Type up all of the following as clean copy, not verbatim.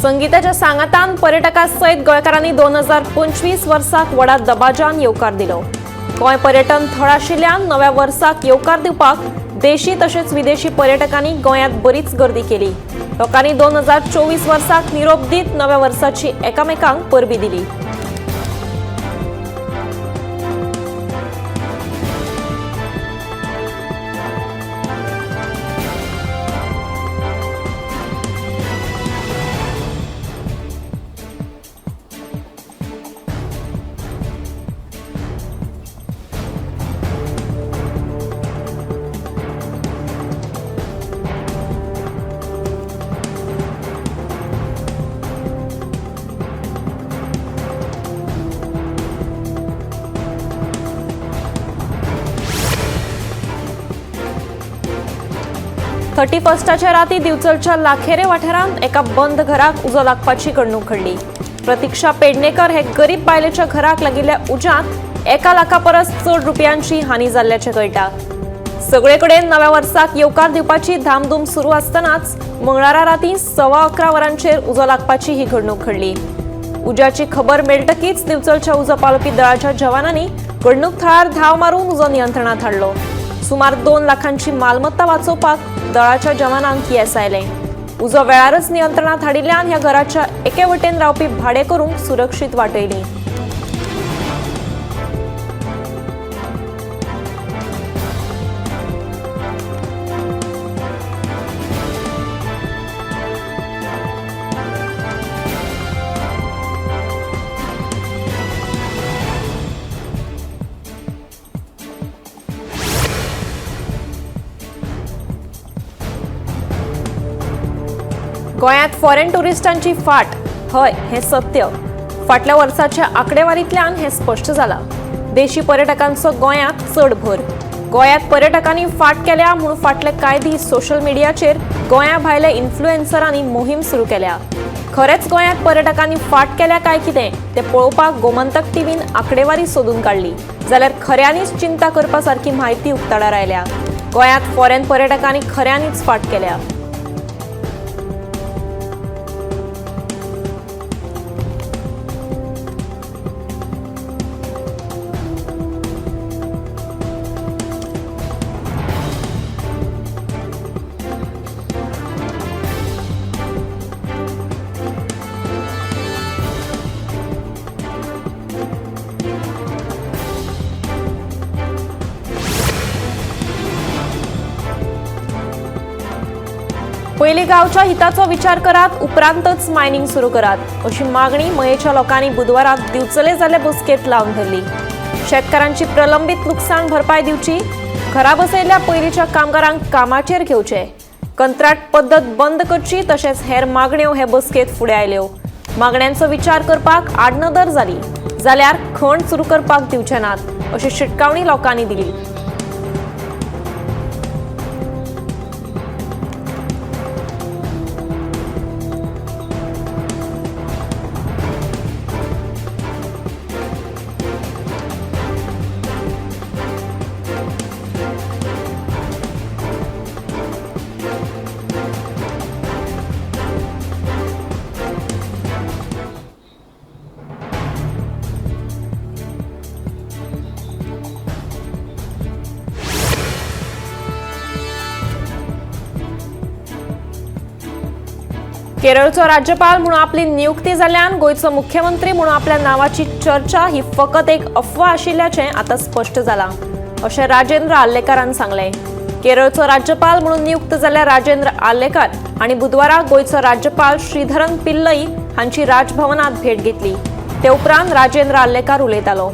संगीताच्या सांगातान पर्यटकांसयत गोंयकारांनी 2025 वर्साक व्हडा दबाज्यान येवकार दिलो। गोंय पर्यटन थळ आशिल्ल्यान नव्या वर्साक येवकार दिवपाक देशी तशेंच विदेशी पर्यटकांनी गोंयांत बरीच गर्दी केली। लोकांनी 2024 वर्साक निरोप दीत नव्या वर्साची एकामेकांक परबी दिली। थर्टी फर्स्टाच्या राती दिवचलच्या लाखेरे वाठारांत एका बंद घराक उजो लागपाची घडणूक घडली। प्रतीक्षा पेडणेकर हे गरीब बायलेच्या घराक लागिल्ल्या उज्यांत 1 लाखा परस चड रुपयांची हानी जाल्ल्याचे कळटा। सगळे कडेन नव्या वर्साक येवकार दिवपाची धामधूम सुरू आसतनाच मंगळारा राती 11:15 वरांचेर उजो लागपाची ही घडणूक घडली। उज्याची खबर मेळटकीच दिवचलच्या उजो पालोवपी दळाच्या जवानांनी घडणूक थळार धाव मारून उजो नियंत्रणात हाडलो। सुमार 2 लाखांची मालमत्ता वाचोवपाक दळाच्या जवानांक येस आयले। उजो वेळारच नियंत्रणात हाडिल्ल्यान ह्या घराच्या एके वटेन रावपी भाडेकरूंक सुरक्षीत वाटयली। गोंयांत फॉरेन टुरिस्टांची फाट हय हे सत्य। फाटल्या वर्साच्या आंकडेवारींतल्यान हे स्पष्ट जाला। देशी पर्यटकांचो गोंयांत चड भर। गोंयांत पर्यटकांनी फाट केल्या म्हूण फाटले कांय दीस सोशल मिडियाचेर गोंया भायल्या इन्फ्लुएन्सरांनी मोहीम सुरू केल्या। खरेंच गोंयांत पर्यटकांनी फाट केल्या काय कितें ते पळोवपाक गोमंतक टीव्हीन आंकडेवारी सोदून काडली जाल्यार खऱ्यांनीच चिंता करपा सारकी म्हायती उक्ताडार आयल्या। गोंयांत फॉरेन पर्यटकांनी खऱ्यांनीच फाट केल्या। पयली गांवच्या हिताचो विचार करात उपरांतच मायनिंग सुरू करात अशी मागणी मयेच्या लोकांनी बुधवाराक दिवचले जाल्ले बसकेत लावन धरली। शेतकारांची प्रलंबित लुकसाण भरपाय दिवची, घरा बसयल्ल्या पयलींच्या कामगारांक कामाचेर घेवचे, कंत्राट पद्दत बंद करची तशेंच हेर मागण्यो हे बसकेत फुडें आयल्यो। मागण्यांचो विचार करपाक आडनदर जाली जाल्यार खण सुरू करपाक दिवचे नात अशी शिटकावणी लोकांनी दिली। केरळचो राज्यपाल म्हणून आपली नियुक्ती जाल्ल्यान गोयचो मुख्यमंत्री म्हणून आपल्या नावाची चर्चा ही फकत एक अफवा आशिल्ल्याचें आता स्पष्ट जालां अशें राजेंद्र आर्लेकरान सांगलें। केरळचो राज्यपाल म्हणून नियुक्त जाल्ल्या राजेंद्र आर्लेकर हांणी बुधवाराक गोयचो राज्यपाल श्रीधरन पिल्लई हांची राजभवनात भेट घेतली। ते उपरांत राजेंद्र आर्लेकर उलयतालो।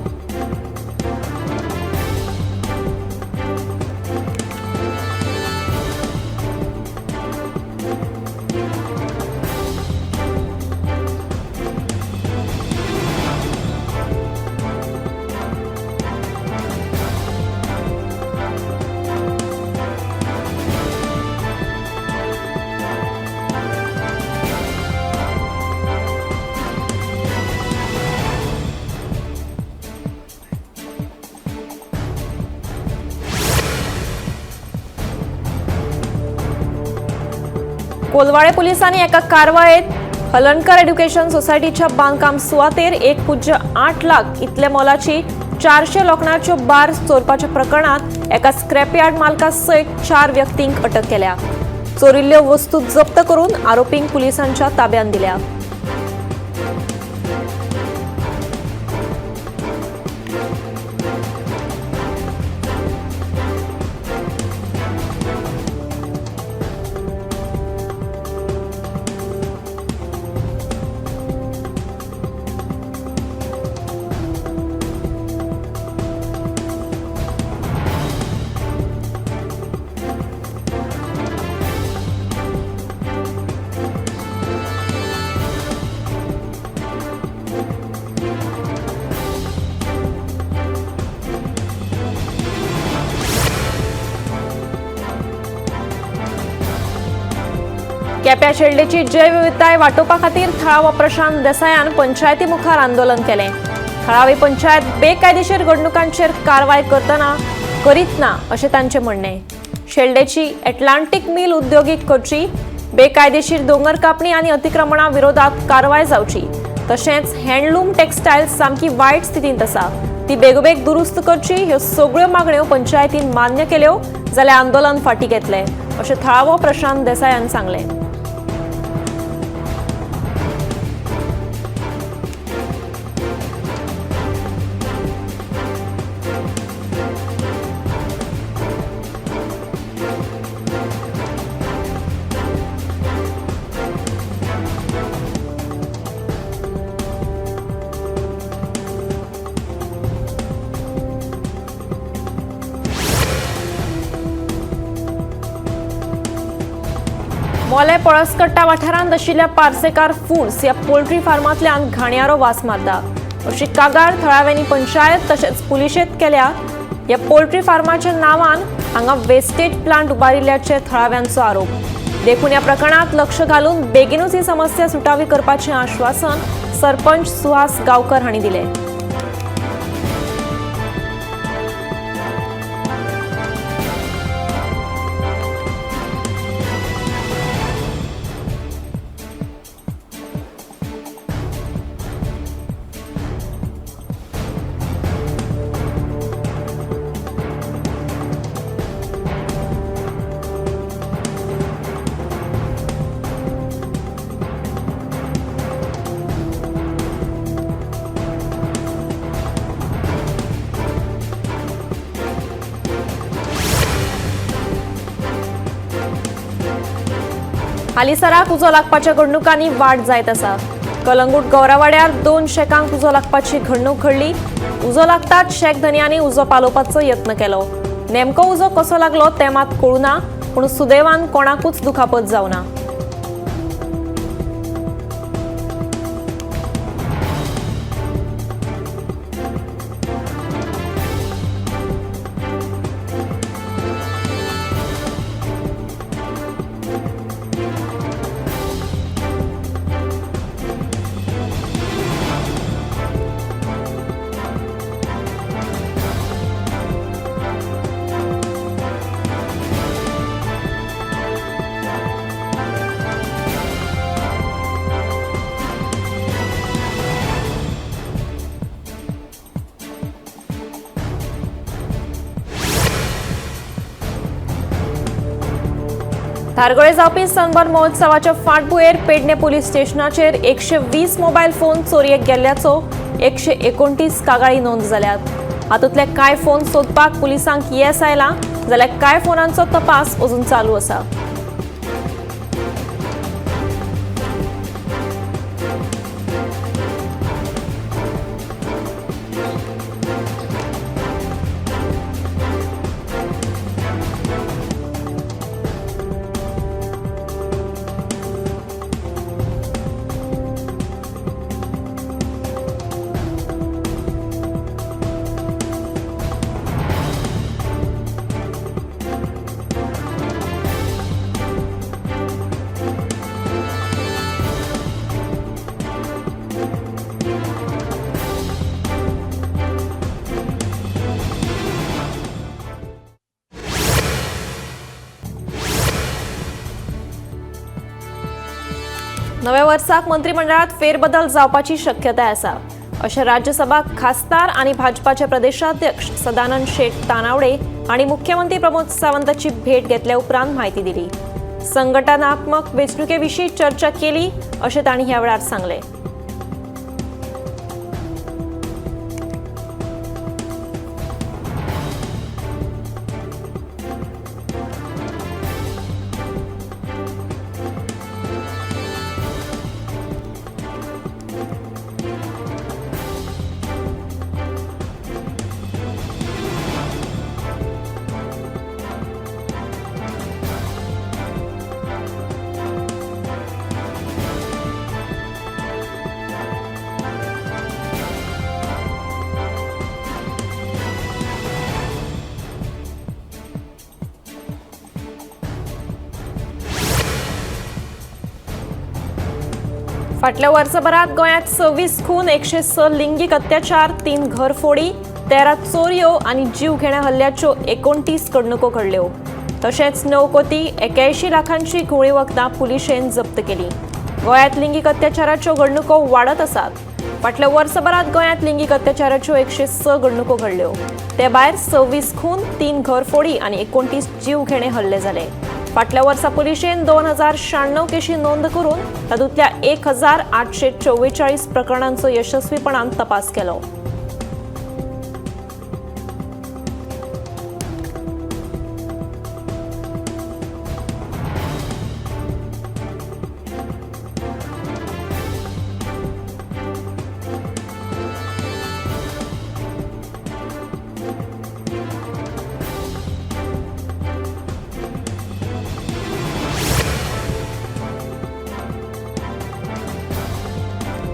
कोलवाळे पोलिसांनी एका कारवायेत हलणकर एज्युकेशन सोसायटीच्या बांदकाम सुवातेर 1.8 लाख इतले मोलाची 400 लोकणाच्यो बार चोरपाच्या प्रकरणात एका स्क्रॅपयार्ड मालका सयत 4 व्यक्तींक अटक केल्या. चोरिल्ल्यो वस्तू जप्त करून आरोपींक पुलिसांच्या ताब्यात दिल्या. केप्यां शेळडेची जैव विविधताय वाटोवपा खातीर थळावो प्रशांत देसायान पंचायती मुखार आंदोलन केलें. थळावी पंचायत बेकायदेशीर घडणुकांचेर कारवाय करीत ना अशें तांचें म्हणणें. शेळडेची एटलांटीक मिल उद्योगीक करची, बेकायदेशीर दोंगर कापणी आनी अतिक्रमणा विरोधात कारवाय जावची, तशेंच हँडलूम टेक्स्टायल्स सामकी वायट स्थितींत आसा, ती बेगोबेग दुरुस्त करची ह्यो सगळ्यो मागण्यो पंचायतीन मान्य केल्यो जाल्यार आंदोलन फाटीं घेतलें अशें थळावो प्रशांत देसायान सांगलें. मोले पळसकट्टा वाठारांत आशिल्ल्या पार्सेकार फूड्स ह्या पोल्ट्री फार्मांतल्यान घाणयारो वास मारता अशी कागाळ थळाव्यांनी पंचायत तशेंच पुलिशेंत केल्या. ह्या पोल्ट्री फार्माच्या नांवान हांगा वेस्टेज प्लांट उबारिल्ल्याचे थळाव्यांचो आरोप. देखून ह्या प्रकरणात लक्ष घालून बेगीनूच ही समस्या सुटावी करपाचें आश्वासन सरपंच सुहास गांवकर हांणी दिलें. हालीसराक उजो लागपाच्या घडणुकांनी वाड जायत आसा. कलंगूट गौरावाड्यार 2 शेकांक उजो लागपाची घडणूक घडली. उजो लागताच शेक धन्यांनी उजो पालोवपाचो यत्न केलो. नेमको उजो कसो लागलो तें मात कळुना, पूण सुदैवान कोणाकूच दुखापत जावना. धारगळे जावपी सनबर्न महोत्सवाच्या फाटभुंयेर पेडणे पुलीस स्टेशनाचेर 120 मोबायल फोन चोरयेक गेल्ल्याचो 129 कागाळी नोंद जाल्यात. हातूंतले कांय फोन सोदपाक पुलिसांक येस आयला जाल्यार कांय फोनांचो तपास अजून चालू आसा. नव्या वर्साक मंत्रिमंडळात फेरबदल जावपाची शक्यताय आसा अशें राज्यसभा खासदार आनी भाजपाचे प्रदेशाध्यक्ष सदानंद शेट तानावडे हांणी मुख्यमंत्री प्रमोद सावंताची भेट घेतल्या उपरांत म्हायती दिली। संघटनात्मक वेंचणुके विशीं चर्चा केली अशें तांणी ह्या वेळार सांगलें। फाटल्या वर्सभरात गोंयांत 26 खून, 106 लिंगीक अत्याचार, 3 घरफोडी, 13 चोरयो आनी जीवघेण्या हल्ल्याच्यो 29 घडणुको घडल्यो। तशेंच 9 कोटी 81 लाखांची गुळी वखदां पुलिशेन जप्त केली। गोंयांत लिंगीक अत्याचाराच्यो घडणुको वाडत आसात। फाटल्या वर्सभरात गोंयांत लिंगीक अत्याचाराच्यो 106 घडणुको घडल्यो। ते भायर 26 खून, 3 घरफोडी आनी 29 जीवघेणे हल्ले जाले। फाटल्या वर्सा पुलिशेन 2096 केशी नोंद करून तातूंतल्या 1844 प्रकरणांचो यशस्वीपणान तपास केलो।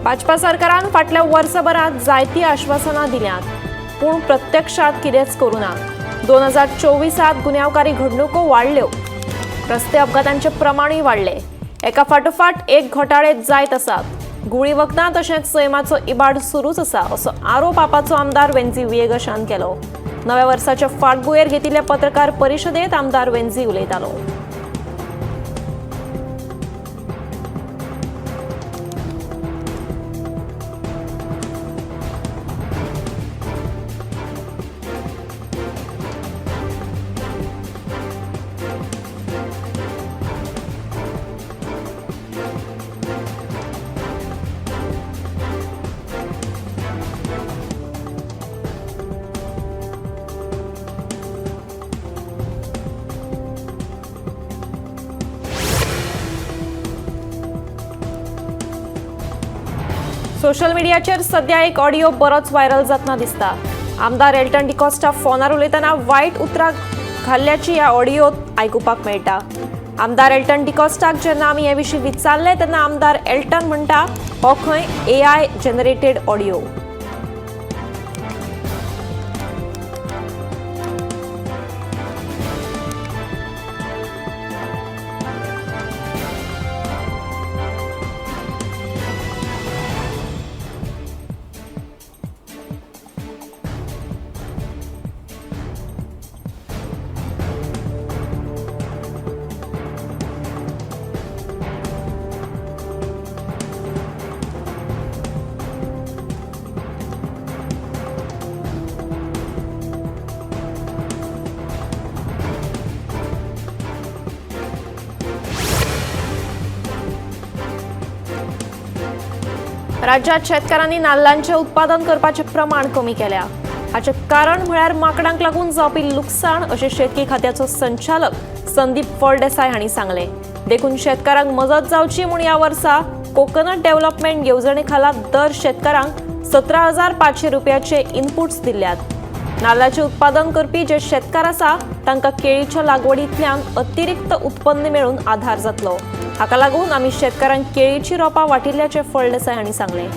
भाजपा सरकारान फाटल्या वर्सभरात जायती आश्वासनां दिल्यात, पूण प्रत्यक्षात कितेंच करूना। 2024 गुन्यांवकारी घडणुको वाडल्यो, रस्ते अपघातांचे प्रमाणूय वाडले। एका फाटोफाट एक घोटाळे जायत आसात। गुळी वखदां तशेंच सैमाचो इबाड सुरूच आसा असो आरोप आपाचो आमदार वेंझी विएगशान केलो। नव्या वर्साच्या फाटभुंयेर घेतिल्ल्या पत्रकार परिशदेंत आमदार वेंझी उलयतालो। सोशल मीडियाचेर सध्या एक ऑडियो बरोच व्हायरल जातना दिसता। आमदार एल्टन डिकोस्टा फोनार उलयतना वायट उतरां घाल्ल्याची ह्या ऑडियोत आयकुपाक मेळटा। आमदार एल्टन डिकोस्टाक जेन्ना आमी हे विशीं विचारले तेन्ना आमदार एल्टन म्हणटा हो खंय AI जनरेटेड ऑडियो। राज्यात शेतकऱ्यांनी नाल्लांचे उत्पादन करपाचे प्रमाण कमी केल्या। हाचे कारण म्हळ्यार माकडांक लागून जावपी लुकसाण अशें शेतकी खात्याचो संचालक संदीप फळदेसाय हांणी सांगले। देखून शेतकारांक मजत जावची म्हूण ह्या वर्सा कोकोनट डेव्हलपमेंट येवजणे खाला दर शेतकारांक 17,500 रुपयाचे इनपुट्स दिल्यात। नाल्लाचे उत्पादन करपी जे शेतकार आसा तांकां केळीच्या लागवडींतल्यान अतिरिक्त उत्पन्न मेळून आधार जातलो। हाका लागून आमी शेतकारांक केळीची रोपां वाटिल्ल्याचे फळदेसाय हांणी सांगले।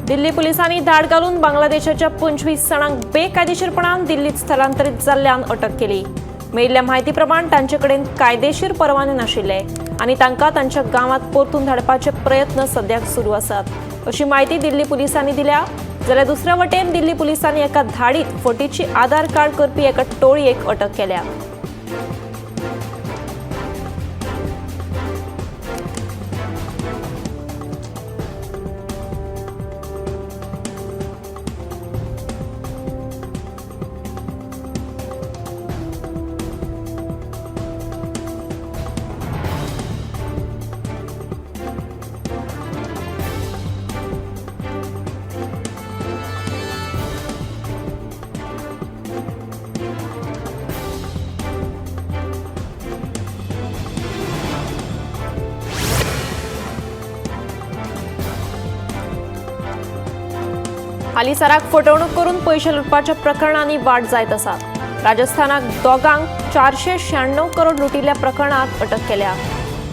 दिल्ली पोलिसांनी धाड घालून बांगलादेशाच्या 25 जाणांक बेकायदेशीरपणान दिल्लीत स्थलांतरीत जाल्ल्यान अटक केली। मेळिल्ल्या म्हायती प्रमाण तांचेकडेन कायदेशीर परवाने नाशिल्ले आनी तांकां तांच्या गांवांत परतून धाडपाचे प्रयत्न सध्याक सुरू आसात अशी माहिती दिल्ली पोलिसांनी दिल्या। जाल्यार दुसऱ्या वटेन दिल्ली पोलिसांनी एका धाडीत फटीची आधार कार्ड करपी एका टोळयेक अटक केल्या। हालीसराक फटवणूक करून पैसे लुटपाच्या प्रकरणांनी वाढ जायत आसा। राजस्थानाक दोगांक 496 करोड लुटिल्ल्या प्रकरणात अटक केल्या।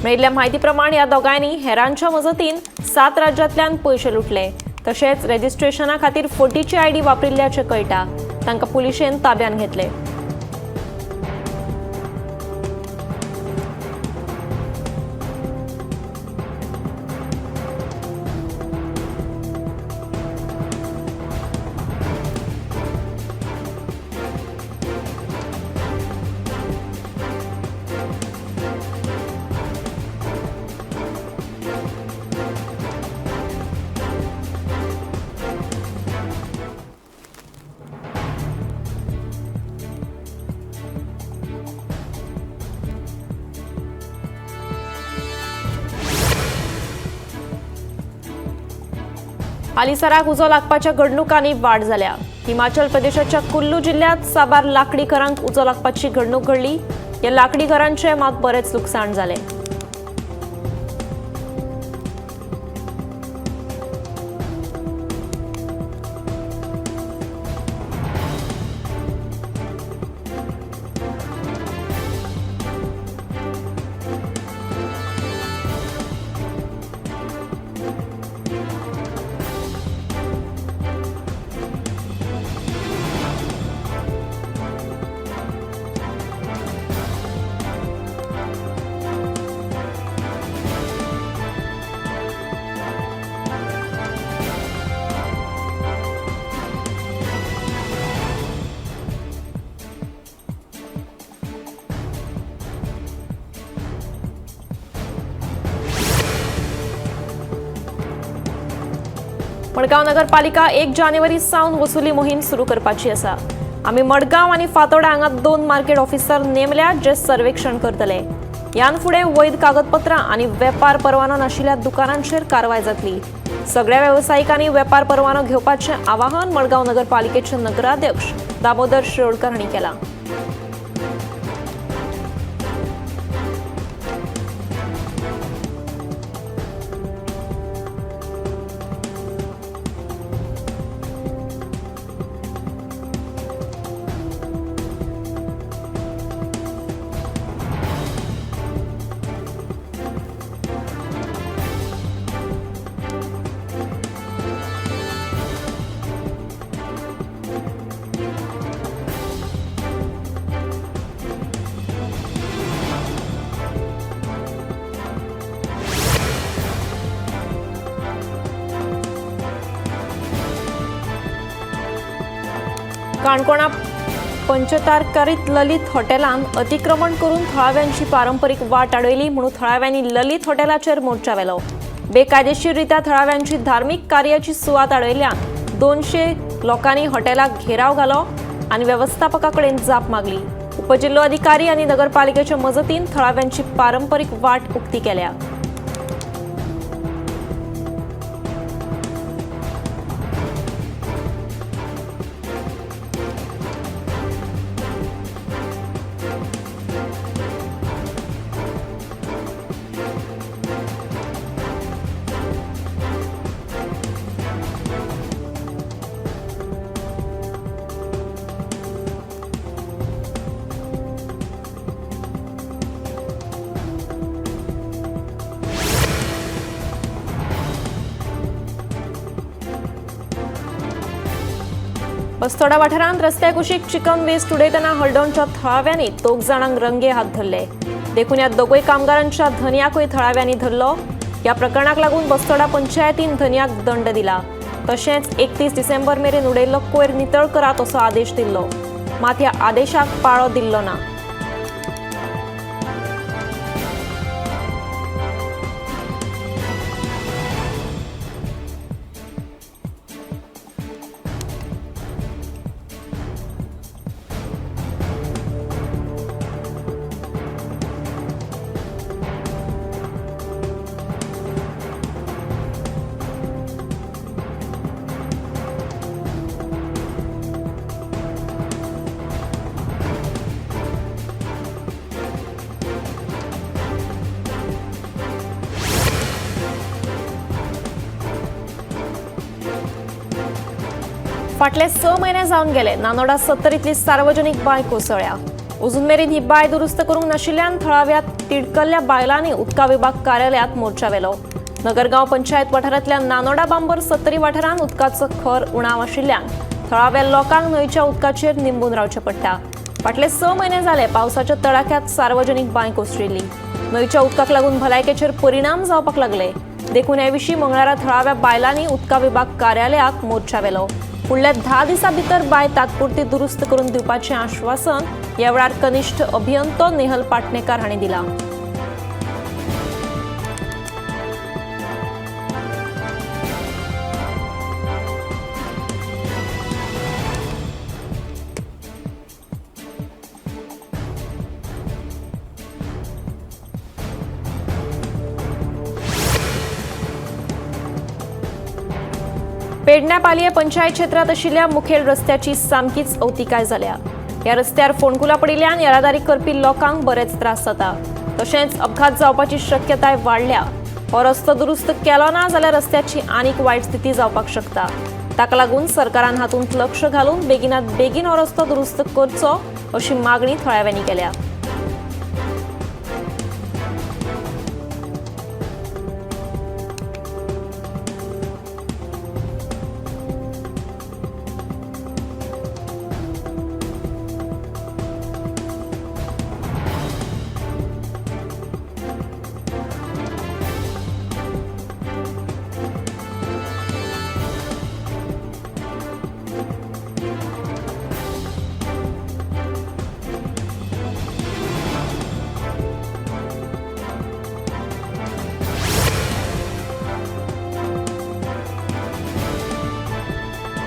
मेळिल्ल्या म्हायती प्रमाण या दोगांनी हेरांच्या मजतीन 7 राज्यांतल्यान पैसे लुटले। तशेंच रेजिस्ट्रेशना खातीर फटीची आयडी वापरिल्ल्याचे कळटा। तांकां पुलिशेन ताब्यात घेतले। हालीसराक उजो लागपाच्या घडणुकांनी वाढ जाल्या। हिमाचल प्रदेशाच्या कुल्लू जिल्ह्यात साबार लाकडी घरांक उजो लागपाची घडणूक घडली। या लाकडी घरांचे मात बरेच लुकसाण जाले। मडगांव नगरपालिका 1 जानेवारी सावन वसुली मोहीम सुरू करपाची आसा। आमी मडगांव आनी फातोर्डा हांगा 2 मार्केट ऑफिसर नेमल्या जे सर्वेक्षण करतले। यान फुडें वैध कागदपत्रां आनी वेपार परवानो नाशिल्ल्या दुकानांचेर कारवाय जातली। सगळ्या वेवसायिकांनी वेपार परवानो घेवपाचें आवाहन मडगांव नगरपालिकेचे नगराध्यक्ष दामोदर शिरोडकर हांणी केलां। काणकोणा पंचतारकारीत ललित हॉटेलान अतिक्रमण करून थळाव्यांची पारंपरीक वाट आडयली म्हणून थळाव्यांनी ललित हॉटेलाचेर मोर्चा वेलो। बेकायदेशीररित्या थळाव्यांची धार्मिक कार्याची सुवात आडयल्यान 200 लोकांनी हॉटेलाक घेराव घालो आनी वेवस्थापकाकडेन जाप मागली। उपजिल्लो अधिकारी आनी नगरपालिकेच्या मजतीन थळाव्यांची पारंपरीक वाट उक्ती केल्या। बस्तोडा वाठारांत रस्त्या कुशीक चिकन वेस्ट उडयतना हळडोणच्या थळाव्यांनी 2 जाणांक रंगे हात धरले. देखून ह्या दोगूय कामगारांच्या धन्याकूय थळाव्यांनी धरलो. ह्या प्रकरणाक लागून बस्तोडा पंचायतीन धन्याक दंड दिला. तशेंच 31 डिसेंबर मेरेन उडयल्लो कोयर नितळ करात असो आदेश दिल्लो. मात ह्या आदेशाक पाळो दिल्लो ना. फाटले 6 महिने जावन गेले. नानोडा 70 सार्वजनिक बांय कोसळ्ळ्या. अजून मेरेन ही बांय दुरुस्त करूंक नाशिल्ल्यान थळाव्यात तिडकल्ल्या बायलांनी उदका विभाग कार्यालयात मोर्चा व्हेलो. नगरगांव पंचायत वाठारांतल्या नानोडा बांबर 70 वाठारांत उदकाचो खर उणाव आशिल्ल्यान थळाव्या लोकांक न्हंयच्या उदकाचेर निंबून रावचें पडटा. फाटले 6 महिने जाले पावसाच्या तडाख्यात सार्वजनिक बांय कोसळिल्ली. न्हंयच्या उदकाक लागून भलायकेचेर परिणाम जावपाक लागले. देखून हे विशीं मंगळारा थळाव्या बायलांनी उदका विभाग कार्यालयाक मोर्चा व्हेलो. फुडल्या 10 दिसां भितर बांय तात्पुरती दुरुस्त करून दिवपाचें आश्वासन ह्या वेळार कनिश्ठ अभियंतो नेहल पाटणेकार हांणी दिलां. पेडण्या पालये पंचायत क्षेत्रात आशिल्ल्या मुखेल रस्त्याची सामकीच अवतिकाय जाल्या. ह्या रस्त्यार फोंडकुलां पडिल्ल्यान येरादारी करपी लोकांक बरेच त्रास जाता. तशेंच अपघात जावपाची शक्यताय वाडल्या. हो रस्तो दुरुस्त केलो ना जाल्यार रस्त्याची आनीक वायट स्थिती जावपाक शकता. ताका लागून सरकारान हातूंत लक्ष घालून बेगिनात बेगीन हो रस्तो दुरुस्त करचो अशी मागणी थळाव्यांनी केल्या.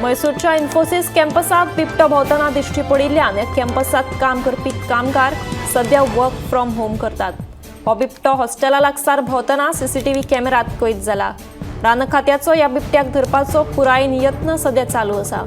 मैसूरच्या इन्फोसिस कॅम्पसात बिबटो भोंवतना दिश्टी पडिल्ल्यान ह्या कॅम्पसात काम करपी कामगार सध्या वर्क फ्रॉम होम करतात. हो बिबटो हॉस्टेला लागसार भोंवतना सीसीटीव्ही कॅमेरात कैद जाला. रान खात्याचो ह्या बिबट्याक धरपाचो पुरायेन यत्न सध्या चालू आसा.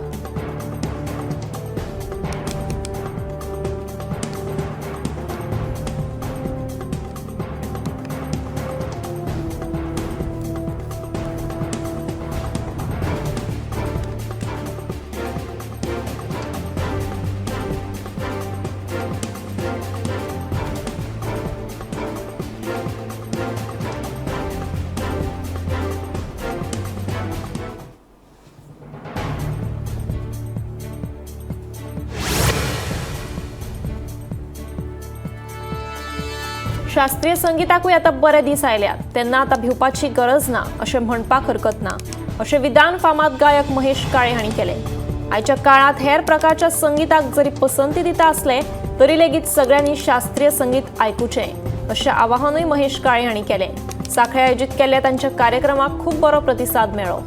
शास्त्रीय संगीताकूय आता बरे दीस आयल्यात. तेन्ना आता भिवपाची गरज ना अशें म्हणपाक हरकत ना अशें विधान फामाद गायक महेश काळे हांणी केलें. आयच्या काळात हेर प्रकारच्या संगीताक जरी पसंती दिता आसले तरी लेगीत सगळ्यांनी शास्त्रीय संगीत आयकुचें अशें आवाहनूय महेश काळे हांणी केलें. सांखळे आयोजीत केल्ल्या तांच्या कार्यक्रमाक खूब बरो प्रतिसाद मेळ्ळो.